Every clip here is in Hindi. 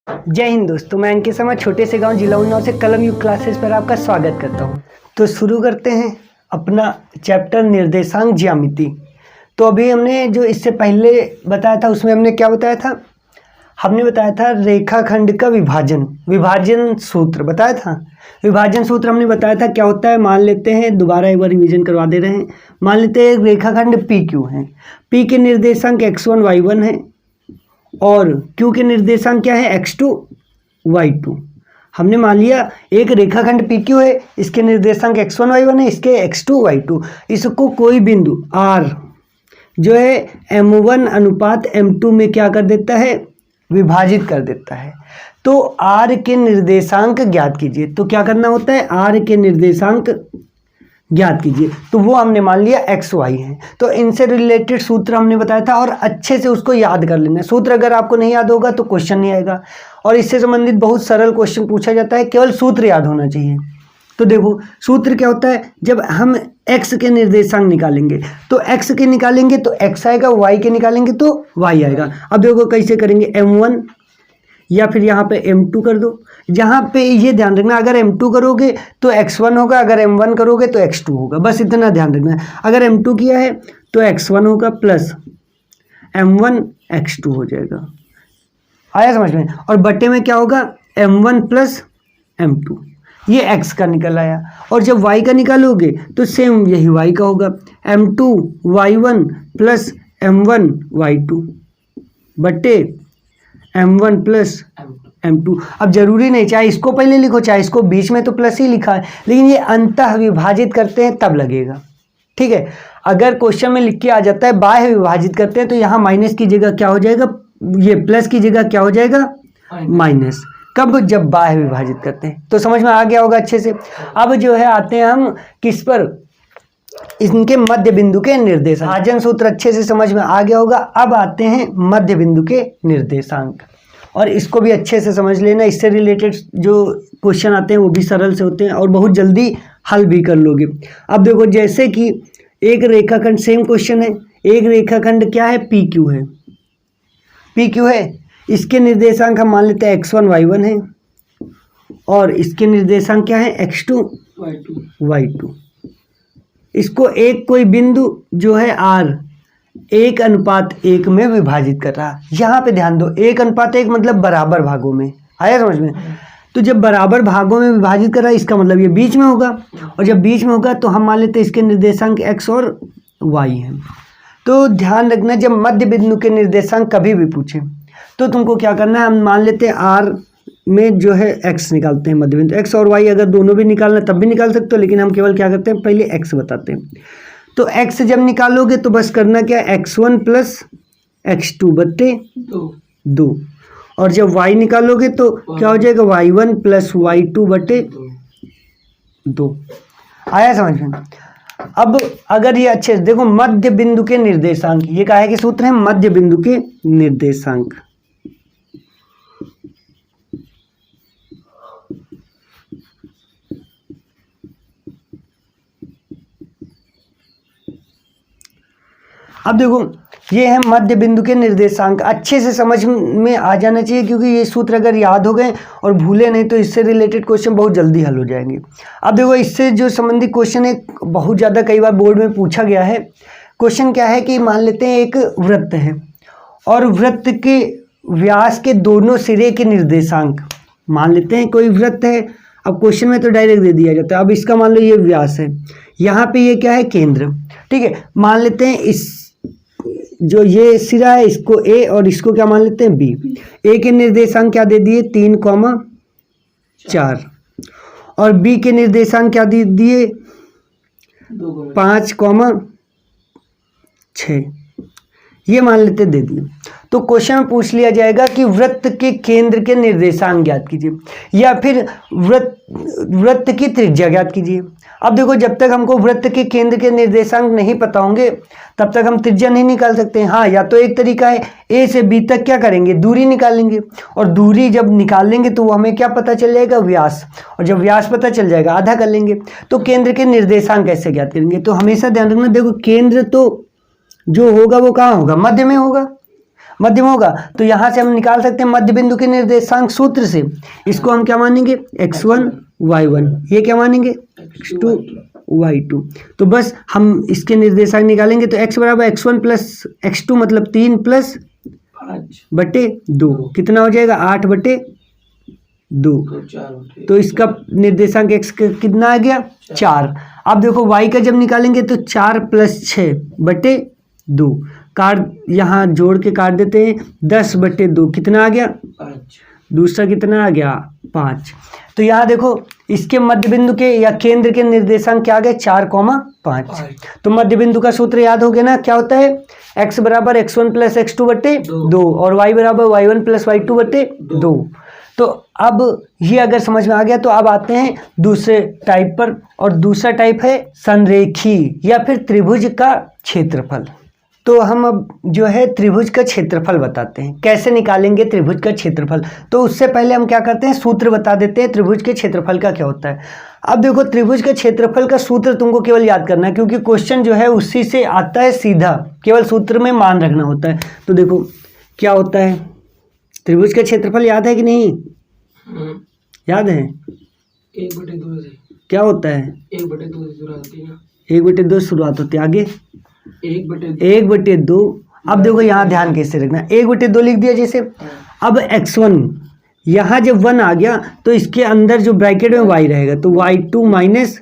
जय हिंद दोस्तों, मैं अंकित शर्मा छोटे से गांव जिला उन्नाव से कलम युग क्लासेस पर आपका स्वागत करता हूं। तो शुरू करते हैं अपना चैप्टर निर्देशांक ज्यामिति। तो अभी हमने जो इससे पहले बताया था उसमें हमने क्या बताया था? हमने बताया था रेखाखंड का विभाजन सूत्र बताया था। विभाजन सूत्र हमने बताया था क्या होता है। मान लेते हैं, दोबारा एक बार रिवीजन करवा दे रहे हैं। मान लेते हैं रेखाखंड पी क्यू है। पी के निर्देशांक x1 y1 है और Q के निर्देशांक क्या है x2 y2। हमने मान लिया एक रेखाखंड PQ है, इसके निर्देशांक x1 y1 है, इसके x2 y2। इसको कोई बिंदु R जो है m1 अनुपात m2 में क्या कर देता है? विभाजित कर देता है। तो R के निर्देशांक ज्ञात कीजिए। तो क्या करना होता है? R के निर्देशांक ज्ञात कीजिए। तो वो हमने मान लिया एक्स वाई है। तो इनसे रिलेटेड सूत्र हमने बताया था और अच्छे से उसको याद कर लेना है। सूत्र अगर आपको नहीं याद होगा तो क्वेश्चन नहीं आएगा। और इससे संबंधित बहुत सरल क्वेश्चन पूछा जाता है, केवल सूत्र याद होना चाहिए। तो देखो सूत्र क्या होता है, जब हम x के निर्देशांक निकालेंगे तो x के निकालेंगे तो x आएगा, y के निकालेंगे तो y आएगा। अब देखो कैसे करेंगे, m1 या फिर यहाँ पे m2 कर दो। जहाँ पे ये ध्यान रखना, अगर m2 करोगे तो x1 होगा, अगर m1 करोगे तो x2 होगा। बस इतना ध्यान रखना है। अगर m2 किया है तो x1 होगा प्लस m1 x2 हो जाएगा। आया समझ में? और बट्टे में क्या होगा? m1 प्लस m2, ये x का निकल आया। और जब y का निकालोगे तो सेम यही y का होगा, m2 y1 plus m1 y2 बट्टे m1 प्लस m2। अब जरूरी नहीं चाहे इसको पहले लिखो चाहे इसको, बीच में तो प्लस ही लिखा है, लेकिन ये अंतः विभाजित करते हैं तब लगेगा। ठीक है, अगर क्वेश्चन में लिख के आ जाता है बाह्य विभाजित करते हैं तो यहाँ माइनस की जगह क्या हो जाएगा? ये प्लस की जगह क्या हो जाएगा? माइनस। कब? जब बाह्य विभाजित करते हैं। तो समझ में आ गया होगा अच्छे से। अब जो है आते हैं हम किस पर? इनके मध्य बिंदु के निर्देशांक। विभाजन सूत्र अच्छे से समझ में आ गया होगा। अब आते हैं मध्य बिंदु के निर्देशांक, और इसको भी अच्छे से समझ लेना। इससे रिलेटेड जो क्वेश्चन आते हैं वो भी सरल से होते हैं और बहुत जल्दी हल भी कर लोगे। अब देखो, जैसे कि एक रेखाखंड, सेम क्वेश्चन है, एक रेखाखंड क्या है? पी क्यू है। पी क्यू है, इसके निर्देशांक हम मान लेते हैं x1 y1 है और इसके निर्देशांक क्या है? x2 y2। इसको एक कोई बिंदु जो है R 1:1 में विभाजित कर रहा है। यहाँ पे ध्यान दो, 1:1 मतलब बराबर भागों में। आया समझ में? तो जब बराबर भागों में विभाजित कर रहा है इसका मतलब ये बीच में होगा, और जब बीच में होगा तो हम मान लेते हैं इसके निर्देशांक x और y हैं। तो ध्यान रखना, जब मध्य बिंदु के निर्देशांक कभी भी पूछे तो तुमको क्या करना है? हम मान लेते हैं R में जो है x निकालते हैं, मध्य बिंदु x और y अगर दोनों भी निकालना तब भी निकाल सकते हो, लेकिन हम केवल क्या करते हैं, पहले x बताते हैं। तो x जब निकालोगे तो बस करना क्या? x1 प्लस x2 बट्टे 2। और जब y निकालोगे तो क्या हो जाएगा? y1 प्लस y2 बट्टे 2। आया समझ में? अब अगर ये अच्छे से देखो, मध्य बिंदु के निर्देशांक, ये कहा है कि सूत्र है मध्य बिंदु के निर्देशांक। अब देखो, ये है मध्य बिंदु के निर्देशांक। अच्छे से समझ में आ जाना चाहिए, क्योंकि ये सूत्र अगर याद हो गए और भूले नहीं तो इससे रिलेटेड क्वेश्चन बहुत जल्दी हल हो जाएंगे। अब देखो, इससे जो संबंधित क्वेश्चन है बहुत ज़्यादा कई बार बोर्ड में पूछा गया है। क्वेश्चन क्या है कि मान लेते हैं एक वृत्त है और वृत्त के व्यास के दोनों सिरे के निर्देशांक। मान लेते हैं कोई वृत्त है, अब क्वेश्चन में तो डायरेक्ट दे दिया जाता है। अब इसका मान लो ये व्यास है, यहाँ पे ये क्या है? केंद्र। ठीक है, मान लेते हैं इस जो ये सिरा है इसको A और इसको क्या मान लेते हैं? B। A के निर्देशांक क्या दे दिए? 3,4 और B के निर्देशांक क्या दे दिए? 5,6। ये मान लेते दे दिए। तो क्वेश्चन में पूछ लिया जाएगा कि वृत्त के केंद्र के निर्देशांक ज्ञात कीजिए, या फिर वृत्त की त्रिज्या ज्ञात कीजिए। अब देखो, जब तक हमको वृत्त के केंद्र के निर्देशांक नहीं पता होंगे तब तक हम त्रिज्या नहीं निकाल सकते। हाँ, या तो एक तरीका है, A से B तक क्या करेंगे? दूरी निकालेंगे, और दूरी जब निकालेंगे तो वो हमें क्या पता चल जाएगा? व्यास। और जब व्यास पता चल जाएगा आधा कर लेंगे। तो केंद्र के निर्देशांक कैसे ज्ञात करेंगे? तो हमेशा ध्यान रखना, देखो केंद्र तो जो होगा वो कहाँ होगा? मध्य में होगा। मध्यम होगा। तो यहाँ से हम निकाल सकते हैं मध्य बिंदु के निर्देशांक सूत्र से। इसको हम क्या मानेंगे, x1 y1, ये क्या मानेंगे x2 y2। तो बस हम इसके निर्देशांक निकालेंगे तो x बराबर x1 प्लस x2 मतलब 3 प्लस 5/2 कितना हो जाएगा 8/2। तो इसका निर्देशांक x कितना आ गया 4। अब देखो y का जब निकालेंगे तो 4 प्लस 6/2, काट यहाँ जोड़ के काट देते हैं 10/2 कितना आ गया 5। दूसरा कितना आ गया 5। तो यहाँ देखो इसके मध्य बिंदु के या केंद्र के निर्देशांक क्या आ गए 4,5। तो मध्य बिंदु का सूत्र याद हो गया ना, क्या होता है x बराबर x1 प्लस x2/2 और y बराबर y1 प्लस y2/2। तो अब ये अगर समझ में आ गया तो अब आते हैं दूसरे टाइप पर, और दूसरा टाइप है संरेखी या फिर त्रिभुज का क्षेत्रफल। तो हम अब जो है त्रिभुज का क्षेत्रफल बताते हैं, कैसे निकालेंगे त्रिभुज का क्षेत्रफल। तो उससे पहले हम क्या करते हैं सूत्र बता देते हैं त्रिभुज के क्षेत्रफल का क्या होता है। अब देखो त्रिभुज के क्षेत्रफल का सूत्र तुमको केवल याद करना है, क्योंकि क्वेश्चन जो है उसी से आता है सीधा, केवल सूत्र में मान रखना होता है। तो देखो क्या होता है, त्रिभुज का क्षेत्रफल याद है कि नहीं, याद है 1/2 से क्या होता है 1/2 से शुरुआत होती है ना, 1/2 शुरुआत होती है, आगे 1/2। अब देखो यहाँ ध्यान कैसे रखना, 1/2 लिख दिया जैसे। अब x1 यहाँ जब 1 आ गया तो इसके अंदर जो ब्रैकेट में y रहेगा तो y2 माइनस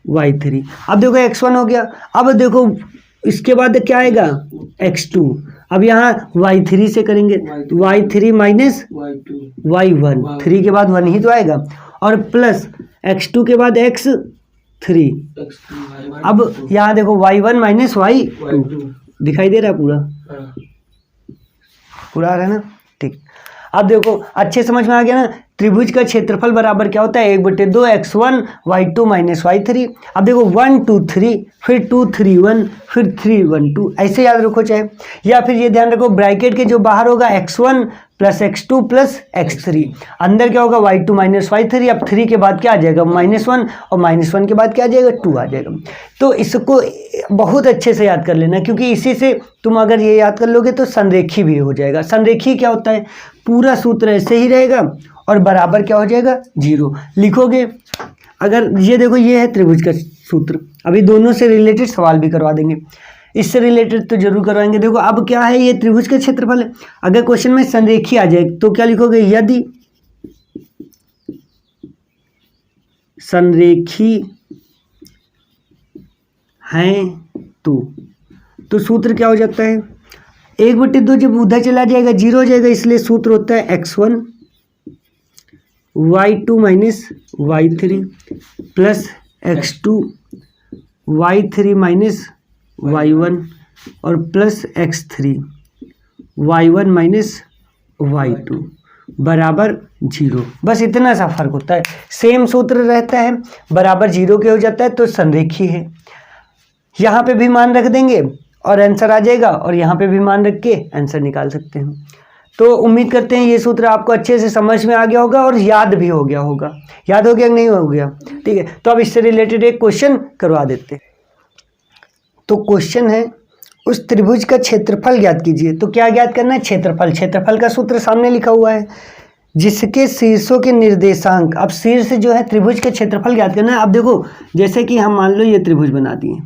y3। अब देखो x1 हो गया। अब देखो इसके बाद क्या आएगा x2। अब यहाँ y3 से करेंगे तो y3 माइनस y1, 3 के बाद 1 ही तो आएगा, और प्लस x2 के बाद x3। अब यहाँ देखो y1 माइनस y2 दिखाई दे रहा है पूरा, पूरा आ रहा है ना, ठीक। अब देखो अच्छे समझ में आ गया ना, त्रिभुज का क्षेत्रफल बराबर क्या होता है 1/2 x1 y2 माइनस y3। अब देखो 1 2 3 फिर 2 3 1 फिर 3 1 2, ऐसे याद रखो चाहे, या फिर ये ध्यान रखो ब्रैकेट के जो बाहर होगा x1 plus x2 plus x3, अंदर क्या होगा y2 माइनस y3। अब 3 के बाद क्या आ जाएगा -1 और -1 के बाद क्या आ जाएगा 2 आ जाएगा। तो इसको बहुत अच्छे से याद कर लेना, क्योंकि इसी से तुम अगर ये याद कर लोगे तो संरेखी भी हो जाएगा। संरेखी क्या होता है, पूरा सूत्र ऐसे ही रहेगा और बराबर क्या हो जाएगा 0 लिखोगे। अगर ये देखो ये है त्रिभुज का सूत्र, अभी दोनों से रिलेटेड सवाल भी करवा देंगे, इससे रिलेटेड तो जरूर करवाएंगे। देखो अब क्या है, ये त्रिभुज का क्षेत्रफल है। अगर क्वेश्चन में संरेखी आ जाए तो क्या लिखोगे, यदि संरेखी हैं तो सूत्र क्या हो जाता है 1/2 जब उधर चला जाएगा 0 हो जाएगा, इसलिए सूत्र होता है x1 y2 minus y3 plus x2 y3 minus y1 और plus x3 y1 minus y2 बराबर 0। बस इतना सा फर्क होता है, सेम सूत्र रहता है, बराबर 0 के हो जाता है तो संरेखी है। यहाँ पे भी मान रख देंगे और आंसर आ जाएगा, और यहाँ पे भी मान रख के आंसर निकाल सकते हैं। तो उम्मीद करते हैं ये सूत्र आपको अच्छे से समझ में आ गया होगा और याद भी हो गया होगा। याद हो गया कि नहीं हो गया, ठीक है। तो अब इससे रिलेटेड एक क्वेश्चन करवा देते हैं। तो क्वेश्चन है उस त्रिभुज का क्षेत्रफल ज्ञात कीजिए। तो क्या ज्ञात करना है, क्षेत्रफल। क्षेत्रफल का सूत्र सामने लिखा हुआ है, जिसके शीर्षों के निर्देशांक। अब शीर्ष जो है त्रिभुज के क्षेत्रफल ज्ञात करना है। अब देखो जैसे कि हम मान लो ये त्रिभुज बना दिए,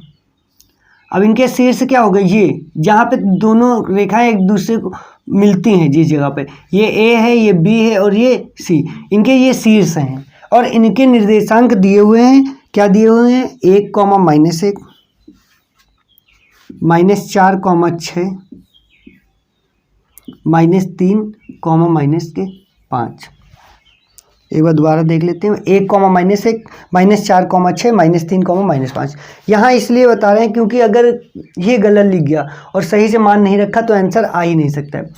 अब इनके शीर्ष क्या हो गए, ये जहाँ पे दोनों रेखाएं एक दूसरे को मिलती हैं जिस जगह पे, ये ए है, ये बी है और ये सी, इनके ये शीर्ष हैं और इनके निर्देशांक दिए हुए हैं। क्या दिए हुए हैं, 1, -1, -4, -6, -3, -5। एक बार दोबारा देख लेते हैं, 1, -1, -4, -6, -3, -5। यहाँ इसलिए बता रहे हैं क्योंकि अगर ये गलत लिख गया और सही से मान नहीं रखा तो आंसर आ ही नहीं सकता है।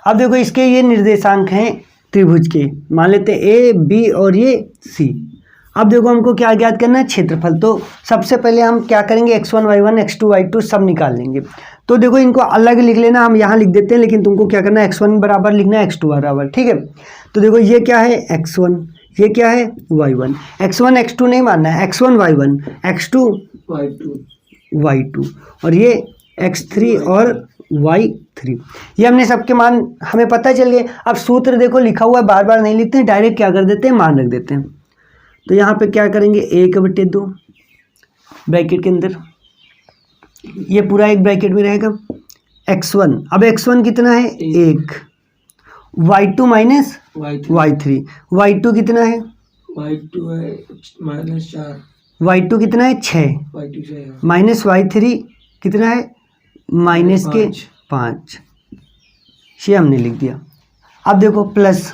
अब देखो इसके ये निर्देशांक हैं त्रिभुज के, मान लेते हैं ए बी और ये सी। अब देखो हमको क्या ज्ञात करना है, क्षेत्रफल। तो सबसे पहले हम क्या करेंगे, x1 y1 x2 y2 सब निकाल लेंगे। तो देखो इनको अलग लिख लेना, हम यहाँ लिख देते हैं, लेकिन तुमको क्या करना है x1 बराबर लिखना है x2 बराबर, ठीक है। तो देखो ये क्या है x1, ये क्या है y1, x1 x2 नहीं मानना है, x1 y1 x2 y2 और ये x3 और y3। ये हमने सबके मान हमें पता चल गए। अब सूत्र देखो लिखा हुआ है, बार बार नहीं लिखते हैं, डायरेक्ट क्या कर देते हैं, मान रख देते हैं। तो यहाँ पे क्या करेंगे, 1/2 ब्रैकेट के अंदर, ये पूरा एक ब्रैकेट में रहेगा, x1। अब x1 कितना है, 1, y2 माइनस y3, y2 कितना है, y2 है -4, y2 कितना है, 6, y2 से माइनस y3 कितना है, माइनस के 5। ये हमने लिख दिया। अब देखो प्लस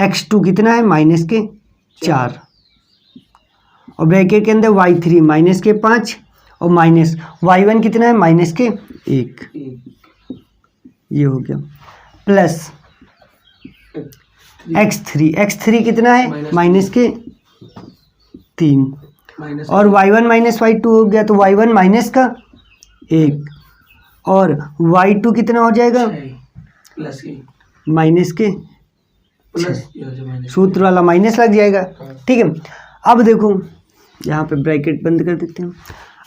x2 कितना है, माइनस के 4, और ब्रैकेट के अंदर y3 माइनस के 5, और माइनस y1 कितना है, माइनस के 1। ये हो गया। प्लस x3 कितना है, माइनस के 3, और y1 माइनस y2 हो गया, तो y1 माइनस का 1, और y2 कितना हो जाएगा, प्लस के माइनस के, प्लस सूत्र वाला माइनस लग जाएगा। ठीक है। अब देखो यहाँ पे ब्रैकेट बंद कर देते हैं,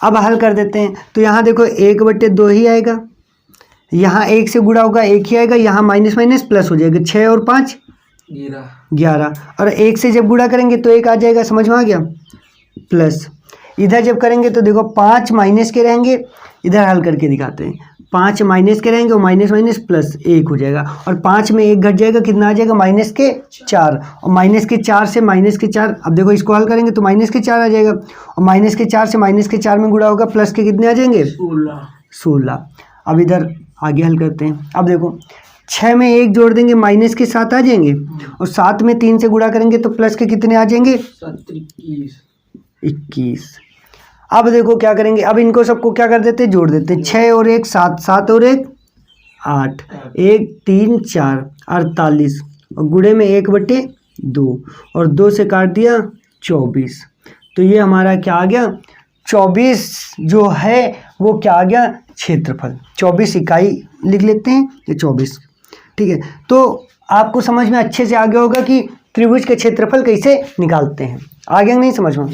अब हल कर देते हैं। तो यहाँ देखो 1/2 ही आएगा, यहाँ 1 से गुणा होगा 1 ही आएगा, यहाँ माइनस माइनस प्लस हो जाएगा, 6 और 5 11, और 1 से जब गुणा करेंगे तो 1 आ जाएगा, समझ में आ गया। प्लस इधर जब करेंगे तो देखो 5 माइनस के रहेंगे, इधर हल करके दिखाते हैं, 5 माइनस के रहेंगे और माइनस माइनस प्लस 1 हो जाएगा, और 5 में 1 घट जाएगा, कितना आ जाएगा, माइनस के 4, और माइनस के 4 से माइनस के 4, अब देखो इसको हल करेंगे तो माइनस के 4 आ जाएगा, और माइनस के 4 से माइनस के 4 में गुणा होगा, प्लस के कितने आ जाएंगे, 16। अब इधर आगे हल करते हैं। अब देखो 6 में 1 जोड़ देंगे, माइनस के 7 आ जाएंगे, और 7 में 3 से गुणा करेंगे तो प्लस के कितने आ जाएंगे, 21। अब देखो क्या करेंगे, अब इनको सबको क्या कर देते हैं, जोड़ देते हैं, 6 और 1 7, 7 और 1 8, 1 3 4 48, और गुणे में 1/2, और 2 से काट दिया 24। तो ये हमारा क्या आ गया, 24 जो है वो क्या आ गया, क्षेत्रफल। 24 इकाई लिख लेते हैं, ये 24। ठीक है। तो आपको समझ में अच्छे से आ गया होगा कि त्रिभुज के क्षेत्रफल कैसे निकालते हैं। आ गया नहीं समझ में?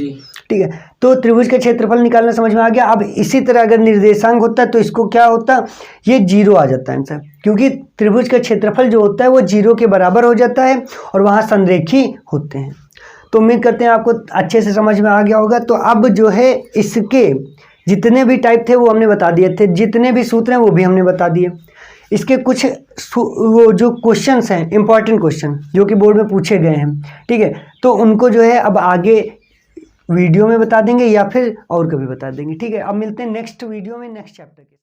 ठीक है। तो त्रिभुज का क्षेत्रफल निकालना समझ में आ गया। अब इसी तरह अगर निर्देशांक होता तो इसको क्या होता, ये 0 आ जाता है आंसर, क्योंकि त्रिभुज का क्षेत्रफल जो होता है वो 0 के बराबर हो जाता है और वहाँ संरेखी होते हैं। तो उम्मीद करते हैं आपको अच्छे से समझ में आ गया होगा। तो अब जो है इसके जितने भी टाइप थे वो हमने बता दिए थे, जितने भी सूत्र हैं वो भी हमने बता दिए। इसके कुछ वो जो क्वेश्चंस हैं, इंपॉर्टेंट क्वेश्चन जो कि बोर्ड में पूछे गए हैं, ठीक है, तो उनको जो है अब आगे वीडियो में बता देंगे या फिर और कभी बता देंगे। ठीक है। अब मिलते हैं नेक्स्ट वीडियो में नेक्स्ट चैप्टर के।